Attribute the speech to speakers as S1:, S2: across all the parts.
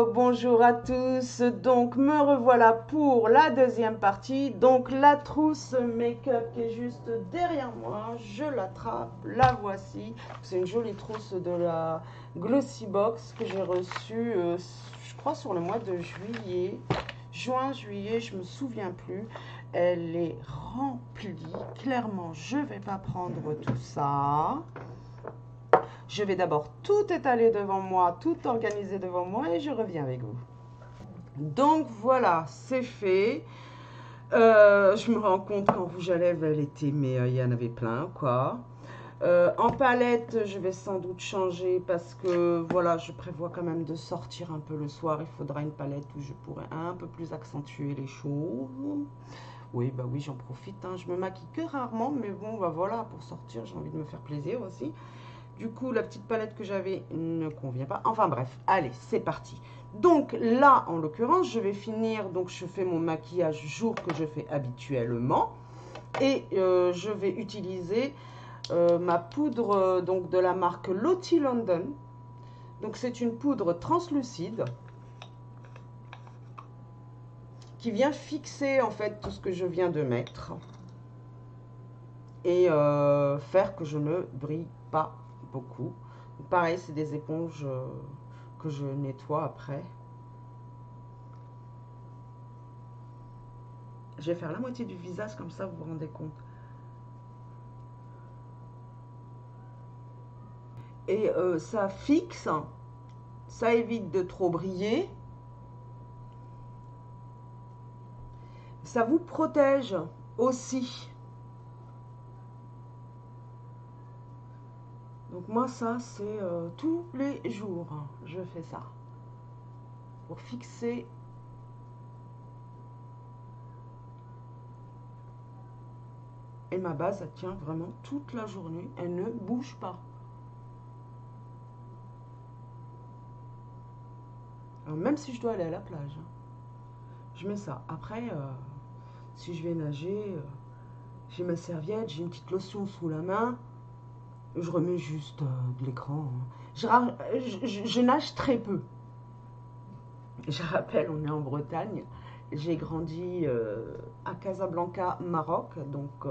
S1: Bonjour à tous, donc me revoilà pour la deuxième partie. Donc la trousse make-up qui est juste derrière moi, je l'attrape, la voici. C'est une jolie trousse de la Glossy Box que j'ai reçue, je crois sur le mois de juillet, juillet, je me souviens plus. Elle est remplie, clairement je vais pas prendre tout ça. Je vais d'abord tout étaler devant moi, tout organiser devant moi et je reviens avec vous. Donc voilà, c'est fait. Je me rends compte qu'en rouge à lèvres, elle était, mais il y en avait plein, quoi. En palette, je vais sans doute changer parce que voilà, je prévois quand même de sortir un peu le soir. Il faudra une palette où je pourrai un peu plus accentuer les choses. Oui, bah oui, j'en profite, hein. Je me maquille que rarement, mais bon, bah voilà, pour sortir, j'ai envie de me faire plaisir aussi. Du coup, la petite palette que j'avais ne convient pas. Enfin bref, allez, c'est parti. Donc là, en l'occurrence, je vais finir. Donc je fais mon maquillage jour que je fais habituellement. Et je vais utiliser ma poudre donc de la marque Lottie London. Donc c'est une poudre translucide qui vient fixer en fait tout ce que je viens de mettre. Et faire que je ne brille pas beaucoup. Pareil, c'est des éponges que je nettoie après. Je vais faire la moitié du visage, comme ça vous vous rendez compte. Et ça fixe, ça évite de trop briller. Ça vous protège aussi. Donc moi ça c'est tous les jours, je fais ça. Pour fixer. Et ma base, elle tient vraiment toute la journée. Elle ne bouge pas. Alors, même si je dois aller à la plage, je mets ça. Après, si je vais nager, j'ai ma serviette, j'ai une petite lotion sous la main. Je remets juste de l'écran. Je nage très peu. Je rappelle, on est en Bretagne. J'ai grandi à Casablanca, Maroc. Donc,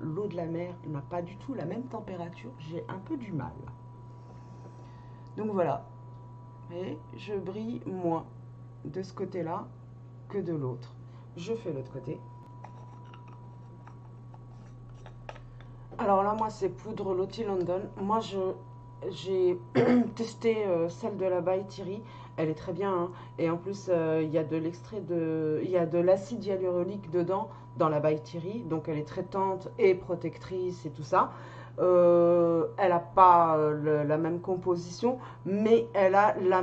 S1: l'eau de la mer n'a pas du tout la même température. J'ai un peu du mal. Donc, voilà. Et je brille moins de ce côté-là que de l'autre. Je fais l'autre côté. Alors là, moi, c'est poudre Lottie London. Moi, j'ai testé celle de la By Thierry. Elle est très bien, hein. Et en plus, il y a de l'extrait il y a de l'acide hyaluronique dedans, dans la By Thierry. Donc, elle est traitante et protectrice et tout ça. Elle n'a pas la même composition, mais elle a le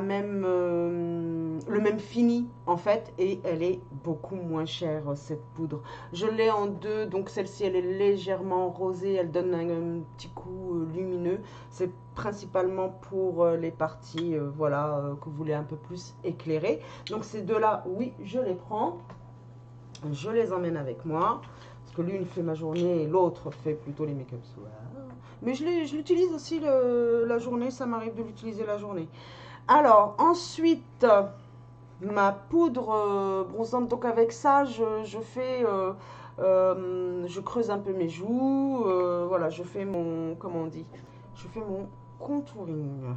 S1: même fini en fait, et elle est beaucoup moins chère cette poudre. Je l'ai en deux, donc celle-ci elle est légèrement rosée, elle donne un petit coup lumineux. C'est principalement pour les parties voilà, que vous voulez un peu plus éclairer. Donc ces deux-là, oui, je les prends, je les emmène avec moi. Parce que l'une fait ma journée et l'autre fait plutôt les make-up soir. Mais je l'utilise aussi la journée, ça m'arrive de l'utiliser la journée. Alors, ensuite, ma poudre bronzante. Donc avec ça, je fais... je creuse un peu mes joues. Voilà, je fais mon... Comment on dit? Je fais mon contouring.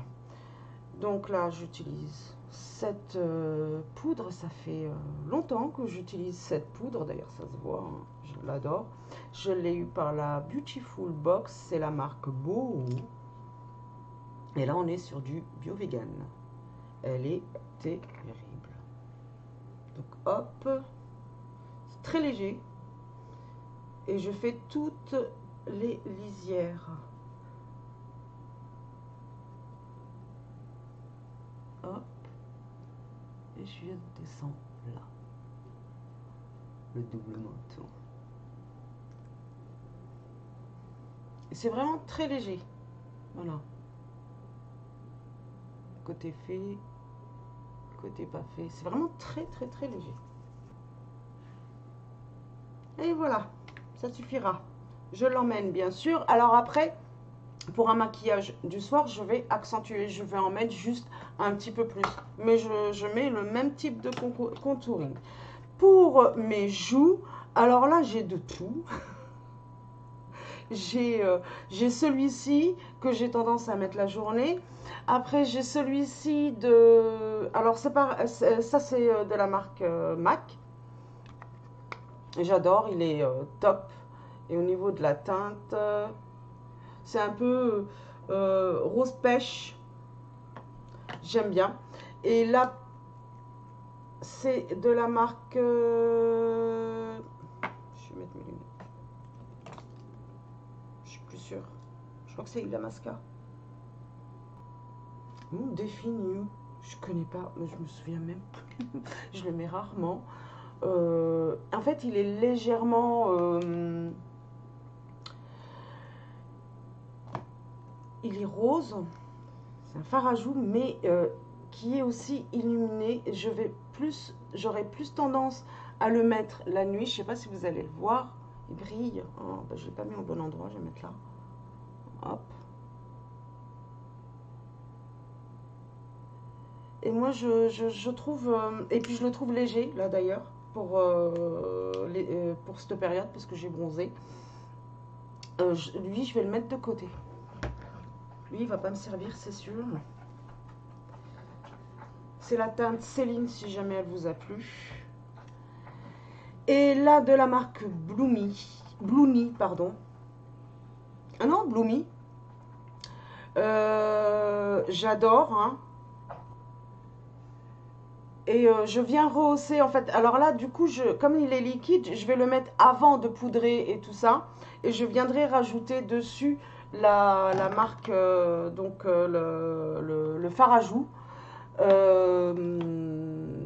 S1: Donc là, j'utilise cette poudre. Ça fait longtemps que j'utilise cette poudre. D'ailleurs, ça se voit, hein, je l'adore. Je l'ai eu par la Beautiful Box. C'est la marque Beau. Et là, on est sur du bio-vegan. Elle est terrible. Donc, hop. C'est très léger. Et je fais toutes les lisières. Hop. Et je descends là. Le double manteau. C'est vraiment très léger. Voilà. Côté fait, côté pas fait. C'est vraiment très très très léger. Et voilà. Ça suffira. Je l'emmène bien sûr. Alors après, pour un maquillage du soir, je vais accentuer. Je vais en mettre juste un petit peu plus. Mais je mets le même type de contouring. Pour mes joues, alors là, j'ai de tout. J'ai celui-ci que j'ai tendance à mettre la journée. Après, j'ai celui-ci de... Alors, ça, c'est de la marque MAC. J'adore, il est top. Et au niveau de la teinte, c'est un peu rose pêche. J'aime bien. Et là, c'est de la marque... Je vais mettre mes lunettes. Je suis plus sûre. Je crois que c'est Illamasqua. Défini. Je connais pas, je me souviens même. Je le mets rarement. En fait, il est légèrement... il est rose. C'est un fard à joues, mais qui est aussi illuminé. J'aurais plus tendance à le mettre la nuit. Je sais pas si vous allez le voir. Il brille. Oh, ben, je l'ai pas mis au bon endroit. Je vais mettre là. Hop. Et moi, je trouve... et puis, je le trouve léger, là, d'ailleurs, pour cette période, parce que j'ai bronzé. Lui, je vais le mettre de côté. Lui, il va pas me servir, c'est sûr. C'est la teinte Céline, si jamais elle vous a plu. Et là, de la marque Bloomy, pardon. Ah non, Bloomy. J'adore, hein. Et je viens rehausser, en fait. Alors là, du coup, comme il est liquide, je vais le mettre avant de poudrer et tout ça. Et je viendrai rajouter dessus la marque, le fard à joues.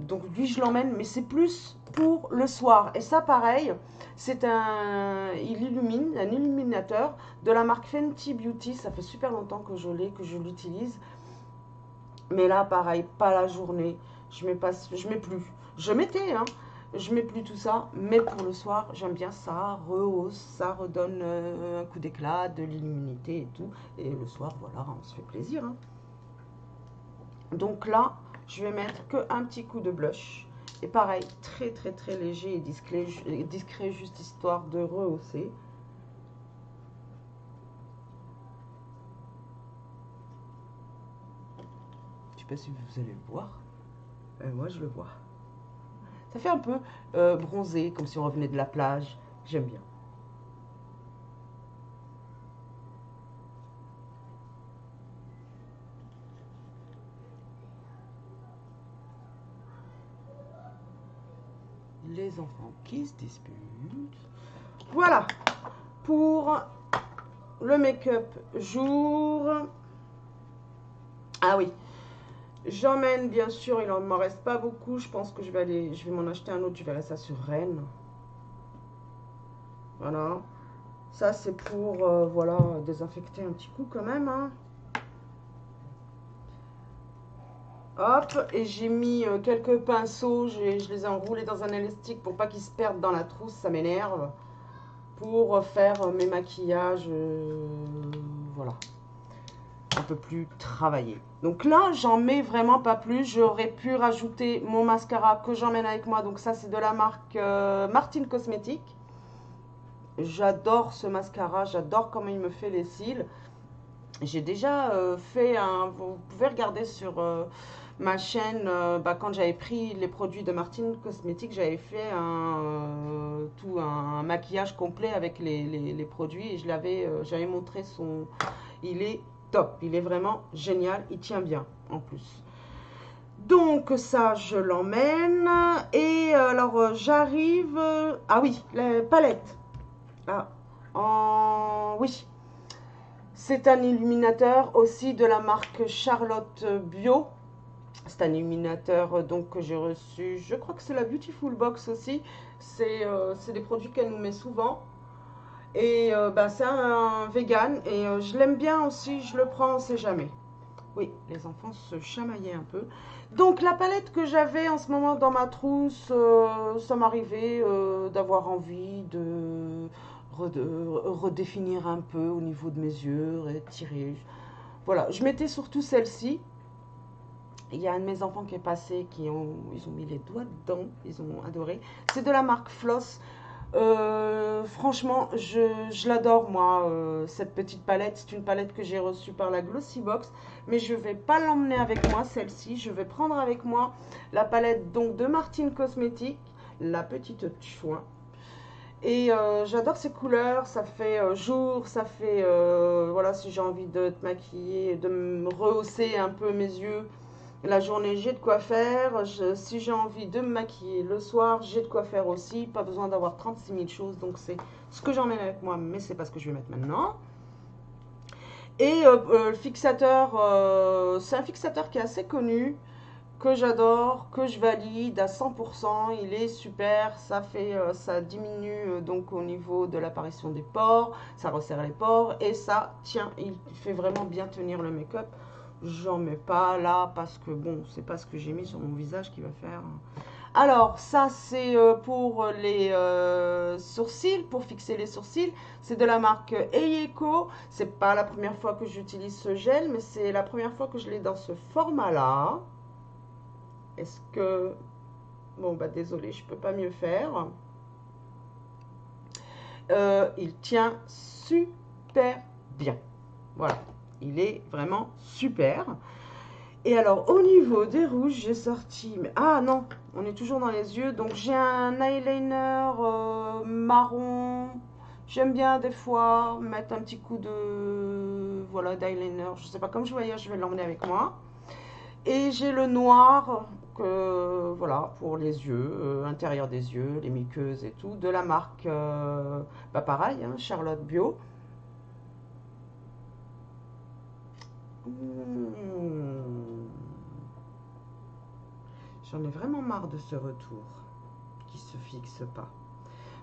S1: Donc lui, je l'emmène, mais c'est plus pour le soir. Et ça, pareil, il illumine, un illuminateur de la marque Fenty Beauty. Ça fait super longtemps que je l'ai, que je l'utilise. Mais là, pareil, pas la journée. Je mets plus. Je mettais, hein. Je mets plus tout ça. Mais pour le soir, j'aime bien ça. Rehausse, ça redonne un coup d'éclat, de l'illuminité et tout. Et le soir, voilà, on se fait plaisir, hein. Donc là, je vais mettre qu'un petit coup de blush. Et pareil, très très très léger et discret juste histoire de rehausser. Je sais pas si vous allez le voir. Moi, je le vois. Ça fait un peu bronzé, comme si on revenait de la plage. J'aime bien. Les enfants qui se disputent. Voilà pour le make-up jour. Ah oui, j'emmène bien sûr, il en m'en reste pas beaucoup. Je pense que je vais m'en acheter un autre. Je verrai ça sur Rennes. Voilà. Ça c'est pour voilà, désinfecter un petit coup quand même, hein. Hop, et j'ai mis quelques pinceaux, je les ai enroulés dans un élastique pour pas qu'ils se perdent dans la trousse, ça m'énerve. Pour faire mes maquillages, voilà, un peu plus travaillé. Donc là, j'en mets vraiment pas plus. J'aurais pu rajouter mon mascara que j'emmène avec moi. Donc ça, c'est de la marque Martine Cosmétique. J'adore ce mascara, j'adore comment il me fait les cils. J'ai déjà fait un... Vous pouvez regarder sur ma chaîne, quand j'avais pris les produits de Martine Cosmétique, j'avais fait tout un maquillage complet avec les produits et j'avais montré son... Il est top, il est vraiment génial, il tient bien en plus. Donc ça, je l'emmène. Et alors, j'arrive... ah oui, la palette. Ah, oui. C'est un illuminateur aussi de la marque Charlotte Bio. C'est un illuminateur donc que j'ai reçu, je crois que c'est la Beautiful Box aussi. C'est des produits qu'elle nous met souvent. Et c'est un vegan et je l'aime bien aussi, je le prends, on sait jamais. Oui, les enfants se chamaillaient un peu. Donc la palette que j'avais en ce moment dans ma trousse, ça m'arrivait d'avoir envie de redéfinir un peu au niveau de mes yeux, tirer. Voilà, je mettais surtout celle-ci. Il y a un de mes enfants qui est passé, ils ont mis les doigts dedans, ils ont adoré. C'est de la marque Floss. Franchement, je l'adore, moi, cette petite palette. C'est une palette que j'ai reçue par la Glossybox, mais je ne vais pas l'emmener avec moi, celle-ci. Je vais prendre avec moi la palette donc de Martine Cosmetics, la petite chouin. Et j'adore ces couleurs, ça fait jour, ça fait, voilà, si j'ai envie de te maquiller, de me rehausser un peu mes yeux. La journée, j'ai de quoi faire. Si j'ai envie de me maquiller le soir, j'ai de quoi faire aussi. Pas besoin d'avoir 36 000 choses. Donc, c'est ce que j'emmène avec moi, mais c'est pas ce que je vais mettre maintenant. Et le fixateur, c'est un fixateur qui est assez connu, que j'adore, que je valide à 100%. Il est super. Ça diminue donc au niveau de l'apparition des pores. Ça resserre les pores. Et ça, tiens, il fait vraiment bien tenir le make-up. J'en mets pas là parce que bon, c'est pas ce que j'ai mis sur mon visage qui va faire. Alors, ça c'est pour les sourcils, pour fixer les sourcils. C'est de la marque Eiko. C'est pas la première fois que j'utilise ce gel, mais c'est la première fois que je l'ai dans ce format-là. Est-ce que... Bon, bah désolé, je peux pas mieux faire. Il tient super bien. Voilà. Il est vraiment super. Et alors, au niveau des rouges, j'ai sorti... Ah non, on est toujours dans les yeux. Donc, j'ai un eyeliner marron. J'aime bien des fois mettre un petit coup de... Voilà, d'eyeliner. Je sais pas, comme je voyage, je vais l'emmener avec moi. Et j'ai le noir, voilà, pour les yeux, intérieur des yeux, les muqueuses et tout, de la marque, bah pareil, hein, Charlotte Bio. J'en ai vraiment marre de ce retour qui se fixe pas.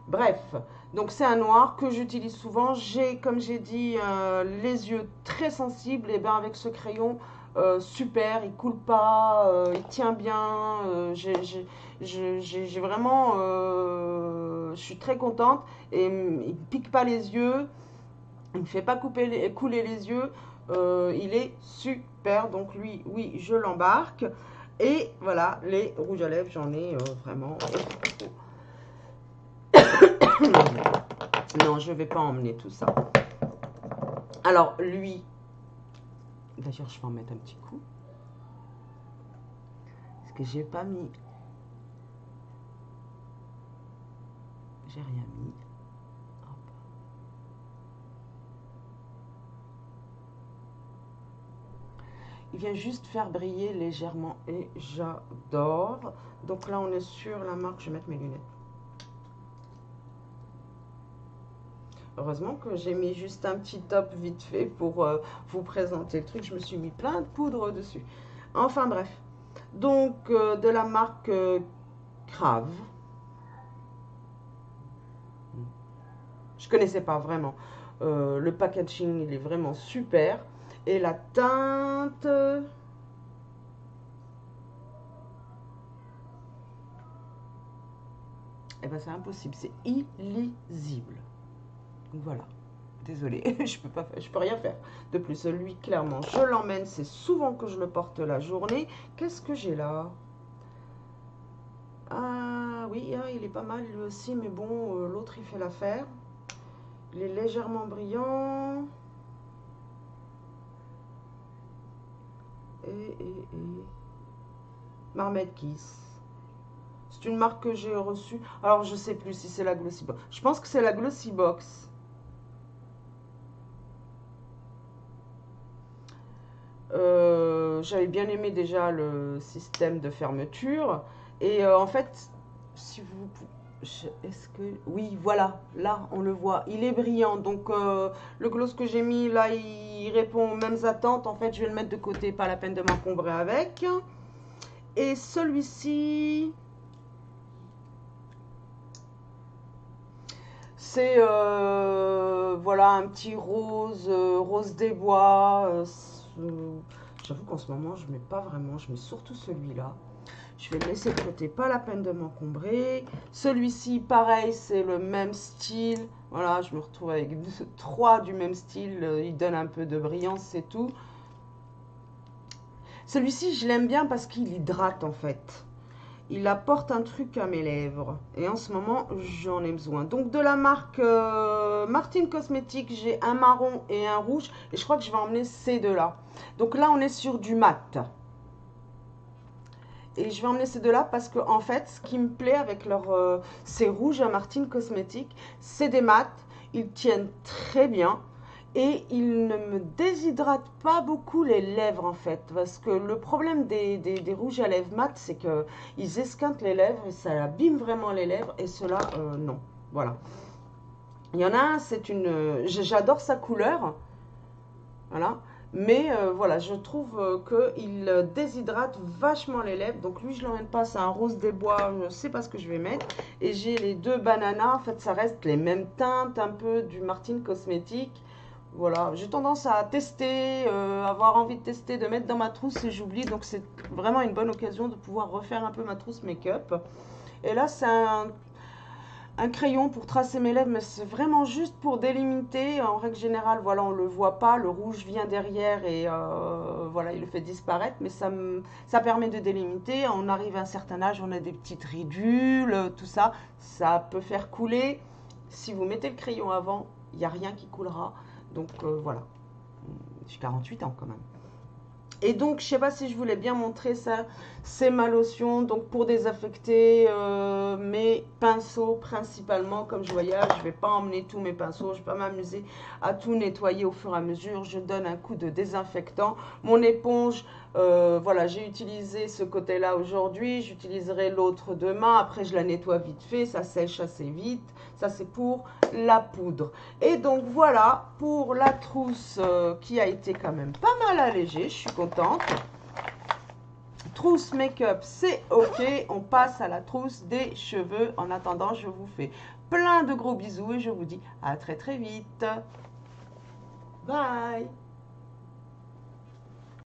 S1: Bref, donc c'est un noir que j'utilise souvent. J'ai, comme j'ai dit, les yeux très sensibles. Et bien avec ce crayon, super, il coule pas, il tient bien. J'ai vraiment, je suis très contente. Et il ne pique pas les yeux, il ne fait pas couler les yeux. Il est super, donc lui, oui, je l'embarque. Et voilà, les rouges à lèvres, j'en ai vraiment... Non, je ne vais pas emmener tout ça. Alors, lui, d'ailleurs, je vais en mettre un petit coup. Parce que j'ai pas mis... J'ai rien mis. Hop. Il vient juste faire briller légèrement et j'adore. Donc là, on est sur la marque. Je vais mettre mes lunettes. Heureusement que j'ai mis juste un petit top vite fait pour vous présenter le truc. Je me suis mis plein de poudre dessus. Enfin bref. Donc de la marque Crave. Je connaissais pas vraiment. Le packaging, il est vraiment super. Et la teinte... Eh ben c'est impossible, c'est illisible. Donc voilà. Désolée, je peux rien faire de plus. Celui, clairement, je l'emmène. C'est souvent que je le porte la journée. Qu'est-ce que j'ai là? Ah oui, hein, il est pas mal lui aussi, mais bon, l'autre il fait l'affaire. Il est légèrement brillant. Et... Marmite Kiss. C'est une marque que j'ai reçue. Alors, je sais plus si c'est la Glossybox. Je pense que c'est la Glossybox. J'avais bien aimé déjà le système de fermeture. Et en fait, si vous... Est-ce que... Oui, voilà. Là, on le voit. Il est brillant. Donc, le gloss que j'ai mis, là, il répond aux mêmes attentes. En fait, je vais le mettre de côté. Pas la peine de m'encombrer avec. Et celui-ci... C'est voilà un petit rose, rose des bois. J'avoue qu'en ce moment je mets pas vraiment, je mets surtout celui-là. Je vais le laisser de côté, pas la peine de m'encombrer. Celui-ci, pareil, c'est le même style. Voilà, je me retrouve avec trois du même style. Il donne un peu de brillance, c'est tout. Celui-ci, je l'aime bien parce qu'il hydrate en fait. Il apporte un truc à mes lèvres. Et en ce moment, j'en ai besoin. Donc de la marque Martin Cosmetics, j'ai un marron et un rouge. Et je crois que je vais emmener ces deux-là. Donc là, on est sur du mat. Et je vais emmener ces deux-là parce que en fait, ce qui me plaît avec ces rouges à Martin Cosmetics, c'est des mats. Ils tiennent très bien. Et il ne me déshydrate pas beaucoup les lèvres en fait. Parce que le problème des rouges à lèvres mat, c'est qu'ils esquintent les lèvres et ça abîme vraiment les lèvres. Et cela, non. Voilà. Il y en a un, c'est une... J'adore sa couleur. Voilà. Mais voilà, je trouve qu'il déshydrate vachement les lèvres. Donc lui, je ne l'emmène pas, c'est un rose des bois, je ne sais pas ce que je vais mettre. Et j'ai les deux bananas, en fait, ça reste les mêmes teintes, un peu du Martin Cosmetics. Voilà, j'ai tendance à tester, avoir envie de tester, de mettre dans ma trousse et j'oublie. Donc c'est vraiment une bonne occasion de pouvoir refaire un peu ma trousse make-up. Et là, c'est un crayon pour tracer mes lèvres, mais c'est vraiment juste pour délimiter. En règle générale, voilà, on ne le voit pas. Le rouge vient derrière et voilà, il le fait disparaître. Mais ça permet de délimiter. On arrive à un certain âge, on a des petites ridules, tout ça. Ça peut faire couler. Si vous mettez le crayon avant, il n'y a rien qui coulera. Donc voilà, j'ai 48 ans quand même. Et donc, je sais pas si je voulais bien montrer ça, c'est ma lotion, donc pour désaffecter mes pinceaux principalement, comme je voyage, je vais pas emmener tous mes pinceaux, je vais pas m'amuser à tout nettoyer au fur et à mesure, je donne un coup de désinfectant. Mon éponge, voilà, j'ai utilisé ce côté-là aujourd'hui, j'utiliserai l'autre demain, après je la nettoie vite fait, ça sèche assez vite, ça c'est pour la poudre. Et donc voilà, pour la trousse qui a été quand même pas mal allégée, je suis contente. Trousse make-up, c'est ok. On passe à la trousse des cheveux. En attendant, je vous fais plein de gros bisous et je vous dis à très très vite. Bye!